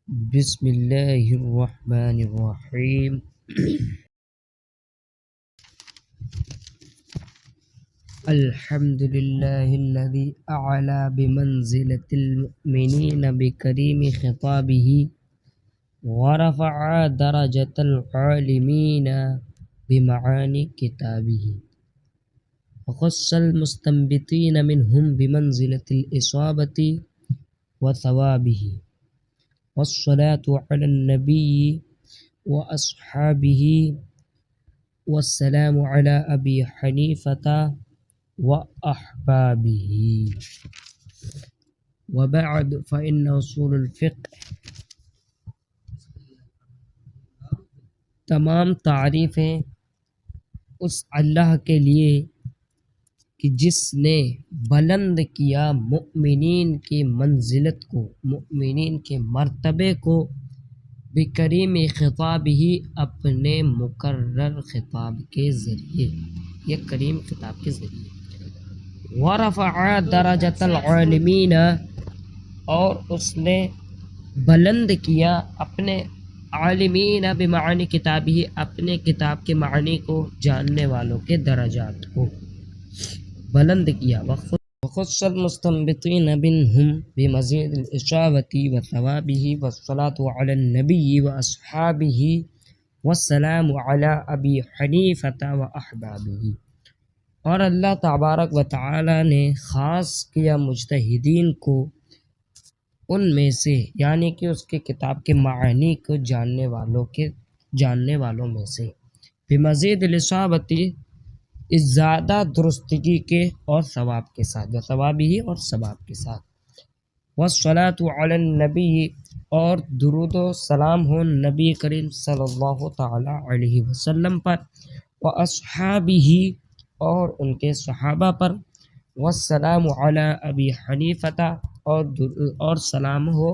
بسم الله الرحمن الرحيم. الحمد لله الذي أعلى بمنزلة المؤمنين بكريم خطابه ورفع درجة العالمين بمعاني كتابه وخص المستنبطين منهم بمنزلة الإصابة وثوابه. والصلاة على النبي وأصحابه والسلام على أبي حنيفة وأحبابه. وبعد فإن أصول الفقه. تمام تعریفیں اس اللہ کے لیے کہ جس نے بلند کیا مؤمنین کی منزلت کو، مؤمنین کے مرتبے کو، بکریم خطاب ہی اپنے مقرر خطاب کے ذریعے، یہ کریم خطاب کے ذریعے، ورفع درجۃ العالمین، اور اس نے بلند کیا اپنے عالمین بمعانی کتاب ہی، اپنے کتاب کے معنی کو جاننے والوں کے درجات کو بلند کیا. وخص المستنبطین منہم بمزید الاشارۃ وثوابہ والصلاۃ علی النبی واصحابہ والسلام علی ابی حنیفۃ واحبابہ. اور اللہ تبارک و تعالی نے خاص کیا مجتہدین کو ان میں سے، یعنی کہ اس کے کتاب کے معنی کو جاننے والوں میں سے، بمزید الاصابۃ، اس زیادہ درستگی کے اور ثواب کے ساتھ، جو ثواب ہی اور ثواب کے ساتھ. والصلاۃ علی النبی، اور درود و سلام ہو نبی کریم صلی اللہ تعالی علیہ وسلم پر، واصحابہ، اور ان کے صحابہ پر، والسلام علی ابی حنیفۃ، اور سلام ہو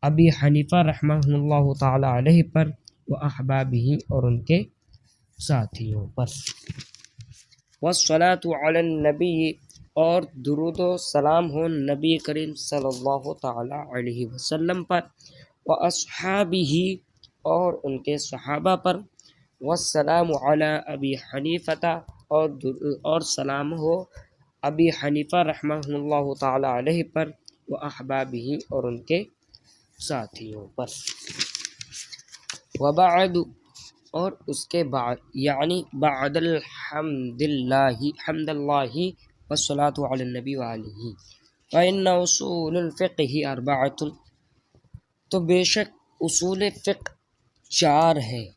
ابی حنیفہ رحمہ اللہ تعالی علیہ پر، واحبابہ، اور ان کے ساتھیوں پر. والصلاۃ علی النبی، اور درود و سلام ہو نبی کریم صلی اللہ تعالی علیہ وسلم پر، واصحابہ، اور ان کے صحابہ پر، والسلام علی ابی حنیفۃ، اور سلام ہو ابی حنیفہ رحمہ اللہ تعالی علیہ پر، واحبابہ، اور ان کے ساتھیوں پر. وبعد، اور اس کے بعد، یعنی بعد حمد اللہ والصلاۃ علی النبی وآلہ. فإن اصول الفقہ اربعۃ، تو بے شک اصول فقہ چار ہیں.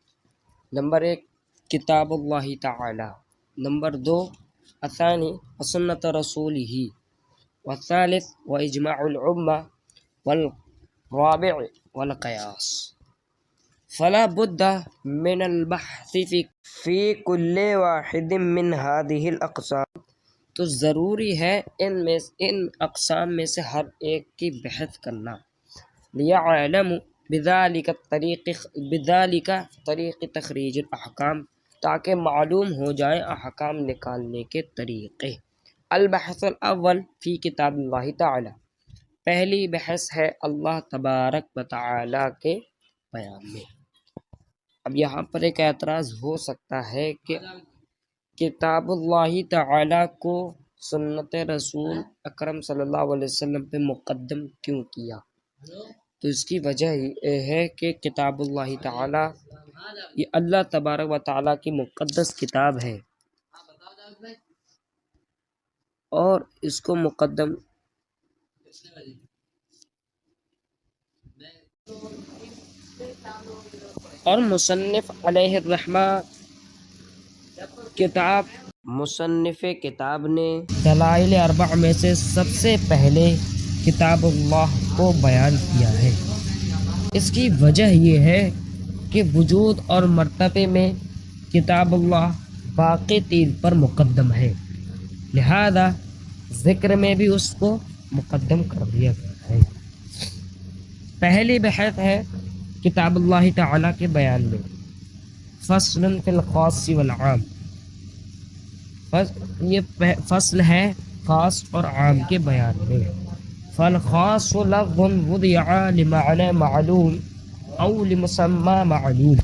نمبر 1 کتاب اللہ تعالی، نمبر 2 الثانی وسنت رسولہ، والثالث واجماع الامہ، والرابع والقیاس. فلا بد من البحث فی کل واحد من هذه الاقسام، تو ضروری ہے ان اقسام میں سے ہر ایک کی بحث کرنا. لیعلم بذالک طریق تخریج الاحکام، تاکہ معلوم ہو جائیں احکام نکالنے کے طریقے. البحث الاول فی کتاب اللہ تعالی، پہلی بحث ہے اللہ تبارک و تعالی کے بیان میں. اب یہاں پر ایک اعتراض ہو سکتا ہے کہ کتاب اللہ تعالی کو سنت رسول اکرم صلی اللہ علیہ وسلم پہ مقدم کیوں کیا؟ تو اس کی وجہ یہ ہے کہ کتاب اللہ تعالی یہ اللہ تبارک و تعالی کی مقدس کتاب ہے، اور اس کو مقدم اور مصنف علیہ الرحمہ مصنف کتاب نے دلائل اربع میں سے سب سے پہلے کتاب اللہ کو بیان کیا ہے. اس کی وجہ یہ ہے کہ وجود اور مرتبے میں کتاب اللہ باقی تین پر مقدم ہے، لہذا ذکر میں بھی اس کو مقدم کر دیا گیا ہے. پہلی بحث ہے کتاب اللہ تعالی کے بیان میں. فصل فی الخاص والعام، یہ فصل ہے خاص اور عام کے بیان میں. فالخاص لفظ وضع لمعنى معلوم أو لمسمى معلوم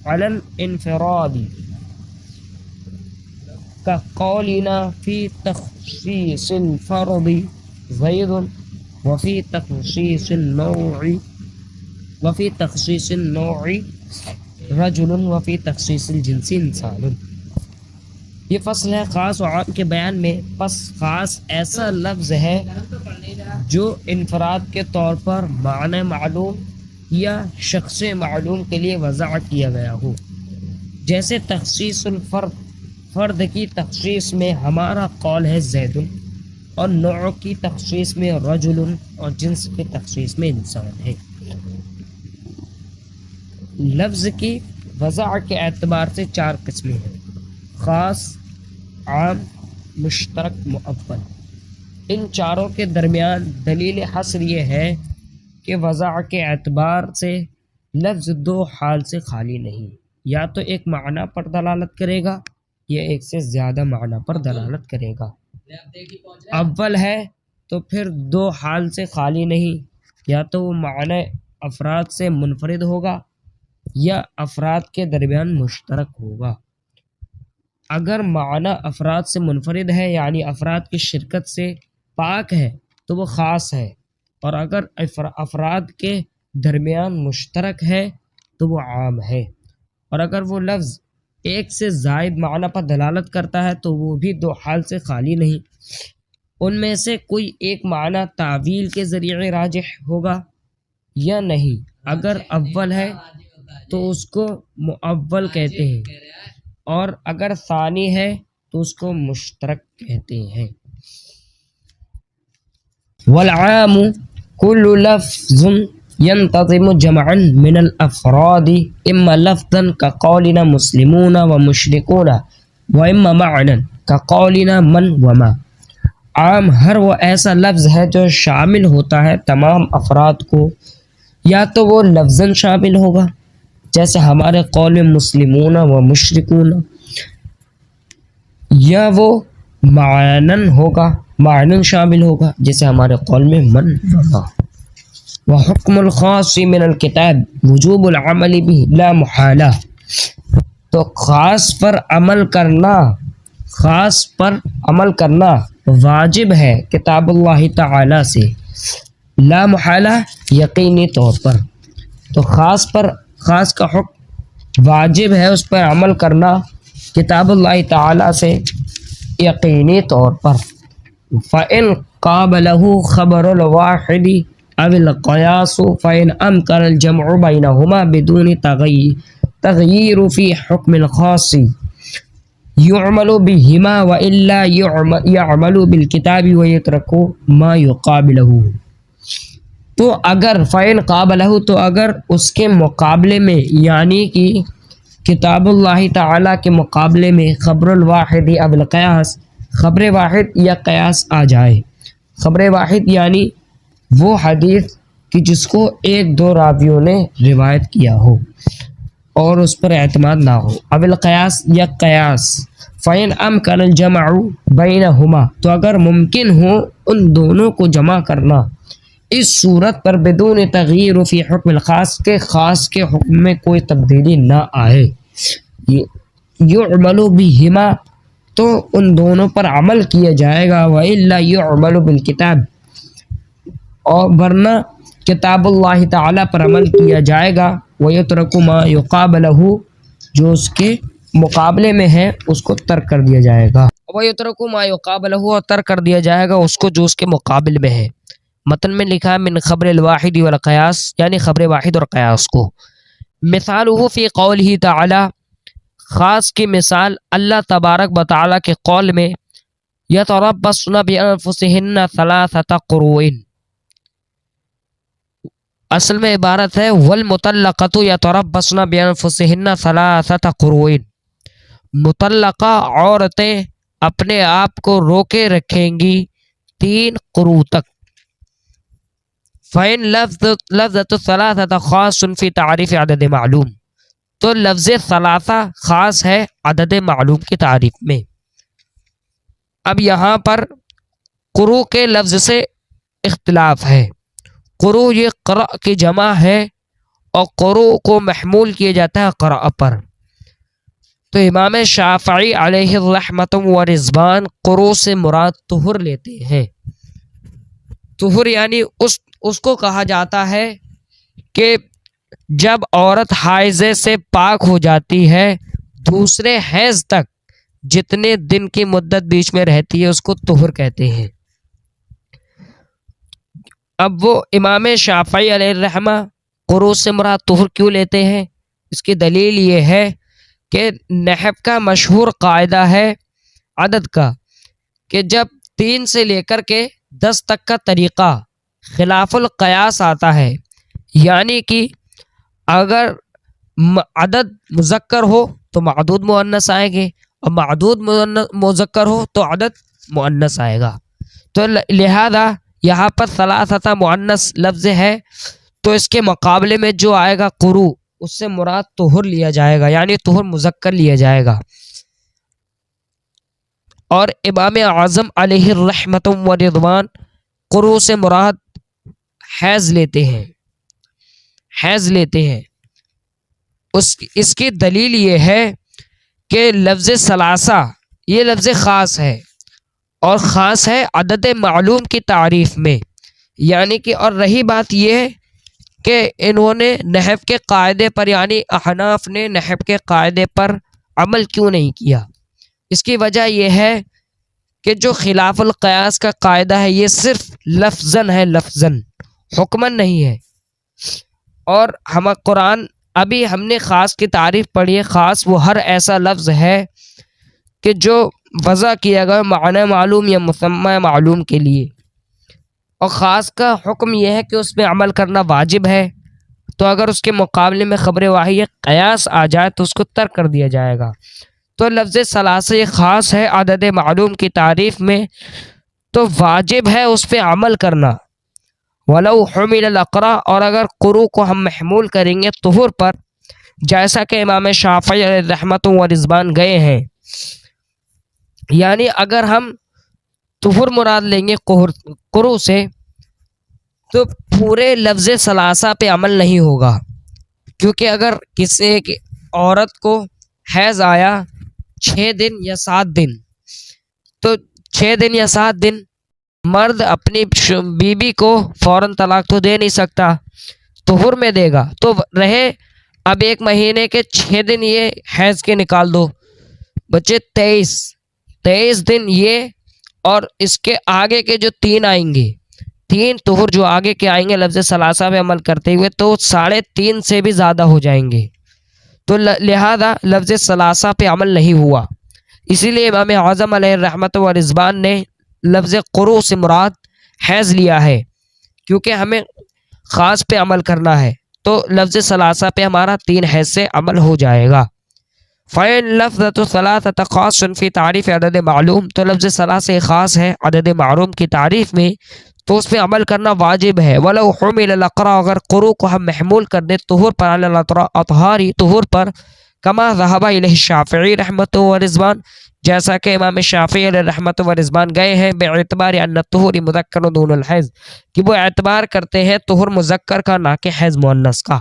على الانفراد كقولنا في تخصيص الفرد زيد وفي تخصيص النوع رجل وفي تخصيص الجنس انسان۔ یہ فصل ہے خاص و عام کے بیان میں۔ پس خاص ایسا لفظ ہے جو انفراد کے طور پر معنی معلوم یا شخص معلوم کے لیے وضع کیا گیا ہو، جیسے تخصیص الفرد، فرد کی تخصیص میں ہمارا قول ہے زید، اور نوع کی تخصیص میں رجل، اور جنس کی تخصیص میں انسان ہے۔ لفظ کی وضع کے اعتبار سے 4 قسمیں ہیں: خاص، عام، مشترک، مؤول۔ ان چاروں کے درمیان دلیل حصر یہ ہے کہ وضع کے اعتبار سے لفظ 2 حال سے خالی نہیں، یا تو ایک معنی پر دلالت کرے گا یا ایک سے زیادہ معنی پر دلالت کرے گا۔ اول ہے تو پھر 2 حال سے خالی نہیں، یا تو وہ معنی افراد سے منفرد ہوگا یا افراد کے درمیان مشترک ہوگا۔ اگر معنی افراد سے منفرد ہے یعنی افراد کی شرکت سے پاک ہے تو وہ خاص ہے، اور اگر افراد کے درمیان مشترک ہے تو وہ عام ہے، اور اگر وہ لفظ ایک سے زائد معنی پر دلالت کرتا ہے تو وہ بھی 2 حال سے خالی نہیں۔ ان میں سے کوئی ایک معنی تعویل کے ذریعے راجح ہوگا یا نہیں۔ اگر اول ہے تو اس کو مؤول کہتے ہیں، اور اگر ثانی ہے تو اس کو مشترک کہتے ہیں۔ والعام كل لفظ ينتظم جمعا من الافراد اما لفظا كقولنا مسلمون ومشركون واما معنى كقولنا من وما۔ عام ہر وہ ایسا لفظ ہے جو شامل ہوتا ہے تمام افراد کو، یا تو وہ لفظاً شامل ہوگا جیسے ہمارے قول میں مسلمون و مشرکون، یا وہ معنن ہوگا، معنن شامل ہوگا جیسے ہمارے قول میں من وما۔ وحکم الخاص من الکتاب وجوب العمل به لا محالہ، تو خاص پر عمل کرنا واجب ہے کتاب اللہ تعالی سے، لا محالہ یقینی طور پر۔ تو خاص کا حکم واجب ہے اس پر عمل کرنا کتاب اللہ تعالی سے یقینی طور پر۔ فَإِن قَابَلَهُ خَبَرُ الْوَاحِدِ أَوِ الْقِيَاسُ فَإِنْ أَمْكَنَ الْجَمْعُ بَيْنَهُمَا بِدُونِ تَغْيِيرٍ فِي حُكْمِ الْخَاصِ يُعْمَلُ بِهِمَا وَإِلَّا يَعْمَلُ بِالْكِتَابِ وَيَتْرَكُ مَا يُقَابِلُهُ۔ تو اگر فَإِن قَابَلَهُ، تو اگر اس کے مقابلے میں یعنی کہ کتاب اللہ تعالیٰ کے مقابلے میں خبر الواحد اب القیاس، خبر واحد یا قیاس آ جائے۔ خبر واحد یعنی وہ حدیث کہ جس کو 1-2 راویوں نے روایت کیا ہو اور اس پر اعتماد نہ ہو، اب القیاس یا قیاس۔ فَإِنْ أَمْكَنَ الْجَمْعُ بَيْنَهُمَا، تو اگر ممکن ہو ان دونوں کو جمع کرنا اس صورت پر بدون تغییر فی حکم الخاص، کے خاص کے حکم میں کوئی تبدیلی نہ آئے، یعمل بہما، تو ان دونوں پر عمل کیا جائے گا، وَإِلَّا يُعْمَلُ بِالْكِتَابِ، اور ورنہ کتاب اللہ تعالیٰ پر عمل کیا جائے گا، وَيَتْرَكُ مَا يُقَابَلَهُ، جو اس کے مقابلے میں ہے اس کو ترک کر دیا جائے گا، وَيَتْرَكُ مَا يُقَابَلَهُ، اور ترک کر دیا جائے گا اس کو جو اس کے مقابل میں ہے۔ متن میں لکھا ہے من خبر الواحد والقیاس، یعنی خبر واحد اور قیاس کو۔ مثالہ فی قولہ تعالی، خاص کی مثال اللہ تبارک و تعالی کے قول میں یتربصن بانفسہن ثلاثۃ قروء، اصل میں عبارت ہے والمطلقۃ یتربصن بانفسہن ثلاثۃ قروء، مطلقہ عورتیں اپنے آپ کو روکے رکھیں گی 3 قروء تک۔ فَإِن لفظۃ الثلاثۃ خاص فی تعریف عدد معلوم، تو لفظ ثلاثہ خاص ہے عدد معلوم کی تعریف میں۔ اب یہاں پر قرو کے لفظ سے اختلاف ہے۔ قرو یہ قرأ کی جمع ہے اور قرو کو محمول کیا جاتا ہے قرأ پر۔ تو امام شافعی علیہ الرحمۃ و رضوان قرو سے مراد طہر لیتے ہیں۔ طہر یعنی اس کو کہا جاتا ہے کہ جب عورت حائضے سے پاک ہو جاتی ہے دوسرے حیض تک جتنے دن کی مدت بیچ میں رہتی ہے اس کو طہر کہتے ہیں۔ اب وہ امام شافعی علیہ الرحمہ قرو سے مراد طہر کیوں لیتے ہیں؟ اس کی دلیل یہ ہے کہ نحو کا مشہور قاعدہ ہے عدد کا کہ جب 3 سے لے کر کے 10 تک کا طریقہ خلاف القیاس آتا ہے، یعنی کہ اگر عدد مذکر ہو تو معدود مؤنث آئیں گے اور معدود مذکر ہو تو عدد مؤنث آئے گا۔ تو لہذا یہاں پر ثلاثہ مؤنث لفظ ہے تو اس کے مقابلے میں جو آئے گا قرو اس سے مراد طہر لیا جائے گا، یعنی طہر مذکر لیا جائے گا۔ اور امام اعظم علیہ الرحمۃ و رضوان قرو سے مراد حیض لیتے ہیں، حیض لیتے ہیں۔ اس کی دلیل یہ ہے کہ لفظ ثلاثہ یہ لفظ خاص ہے اور خاص ہے عدد معلوم کی تعریف میں، یعنی کہ اور رہی بات یہ کہ انہوں نے نحو کے قاعدے پر یعنی احناف نے نحو کے قاعدے پر عمل کیوں نہیں کیا؟ اس کی وجہ یہ ہے کہ جو خلاف القیاس کا قاعدہ ہے یہ صرف لفظاً ہے، لفظاً، حکماً نہیں ہے۔ اور قرآن ابھی ہم نے خاص کی تعریف پڑھی ہے۔ خاص وہ ہر ایسا لفظ ہے کہ جو وضع کیا گیا معنی معلوم یا مسمى معلوم کے لیے، اور خاص کا حکم یہ ہے کہ اس میں عمل کرنا واجب ہے، تو اگر اس کے مقابلے میں خبر واحد قیاس آ جائے تو اس کو ترک کر دیا جائے گا۔ تو لفظ ثلاثہ یہ خاص ہے عدد معلوم کی تعریف میں، تو واجب ہے اس پہ عمل کرنا۔ وَلَوْ حُمِلَ الْأَقْرَى، اور اگر قرو کو ہم محمول کریں گے طہور پر، جیسا کہ امام شافعی علیہ الرحمۃ و رضوان گئے ہیں، یعنی اگر ہم طہور مراد لیں گے قرو سے تو پورے لفظ ثلاثہ پہ عمل نہیں ہوگا، کیونکہ اگر کسی ایک عورت کو حیض آیا 6 دن یا 7 دن، تو 6 دن یا 7 دن مرد اپنی بیوی کو فوراً طلاق تو دے نہیں سکتا، طہور میں دے گا تو رہے اب 1 مہینے کے 6 دن یہ حیض کے نکال دو، بچے 23 دن یہ، اور اس کے آگے کے جو 3 آئیں گے، 3 طہور جو آگے کے آئیں گے لفظ ثلاثہ پہ عمل کرتے ہوئے تو 3.5 سے بھی زیادہ ہو جائیں گے، تو لہذا لفظ ثلاثہ پہ عمل نہیں ہوا۔ اسی لیے امام اعظم علیہ الرحمۃ و رضوان نے لفظ قرو سے مراد حیض لیا ہے، کیونکہ ہمیں خاص پہ عمل کرنا ہے، تو لفظ ثلاثہ پہ ہمارا 3 حیض سے عمل ہو جائے گا۔ فَإِن لَفْظَةُ ثَلَاثَةَ خَاصٌ فِي تعریف عدد معلوم، تو لفظ ثلاثہ خاص ہے عدد معلوم کی تعریف میں، تو اس پہ عمل کرنا واجب ہے۔ وَلَوْ حُمِلَ الْأَقْرَى، اگر قرو کو ہم محمول کر دیں طہور پر، علی الاطہار طہور پر، کما ذهب الیہ الشافعی رحمۃ و رضوان، جیسا کہ امام شافعی علیہ رحمۃ و رضوان گئے ہیں، باعتبار ان الطہور مذکر دون الحیض، کہ وہ اعتبار کرتے ہیں طہور مذکر کا نہ کہ حیض مؤنث کا۔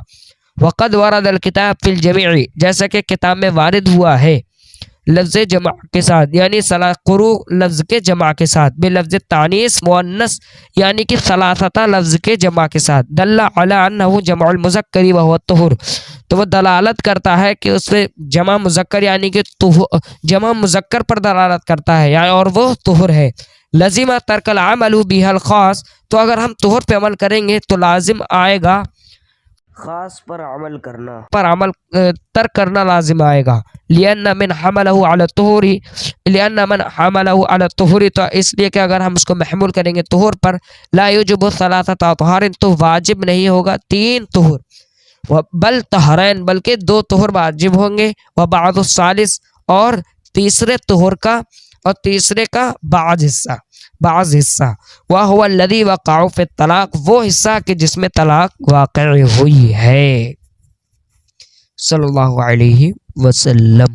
وقد ورد الکتاب فی الجمیع، جیسا کہ کتاب میں وارد ہوا ہے لفظ جمع کے ساتھ، یعنی قرو لفظ کے جمع کے ساتھ، بلفظ تانیث مؤنث یعنی کہ ثلاثہ لفظ کے جمع کے ساتھ، دل علی انہ جمع المذکر وہو الطہور، تو وہ دلالت کرتا ہے کہ اس میں جمع مذکر یعنی کہ جمع مذکر پر دلالت کرتا ہے، یعنی اور وہ طہور ہے۔ لازم ترک العمل بها الخاص، تو اگر ہم طہور پہ عمل کریں گے تو لازم آئے گا خاص پر عمل کرنا، ترک کرنا لازم آئے گا۔ لأن من حملہ علی الطہور، تو اس لیے کہ اگر ہم اس کو محمول کریں گے طہور پر، لا یجب ثلاثۃ اطہار، تو واجب نہیں ہوگا 3 طہور، بل طہرین، بلکہ 2 طہور واجب ہوں گے، وبعض الثالث، اور تیسرے طہور کا، اور تیسرے کا بعض حصہ، وَهُوَ الَّذِي وَقَعَ فِي الطلاق، وہ حصہ کہ جس میں طلاق واقع ہوئی ہے۔ صلی اللہ علیہ وسلم۔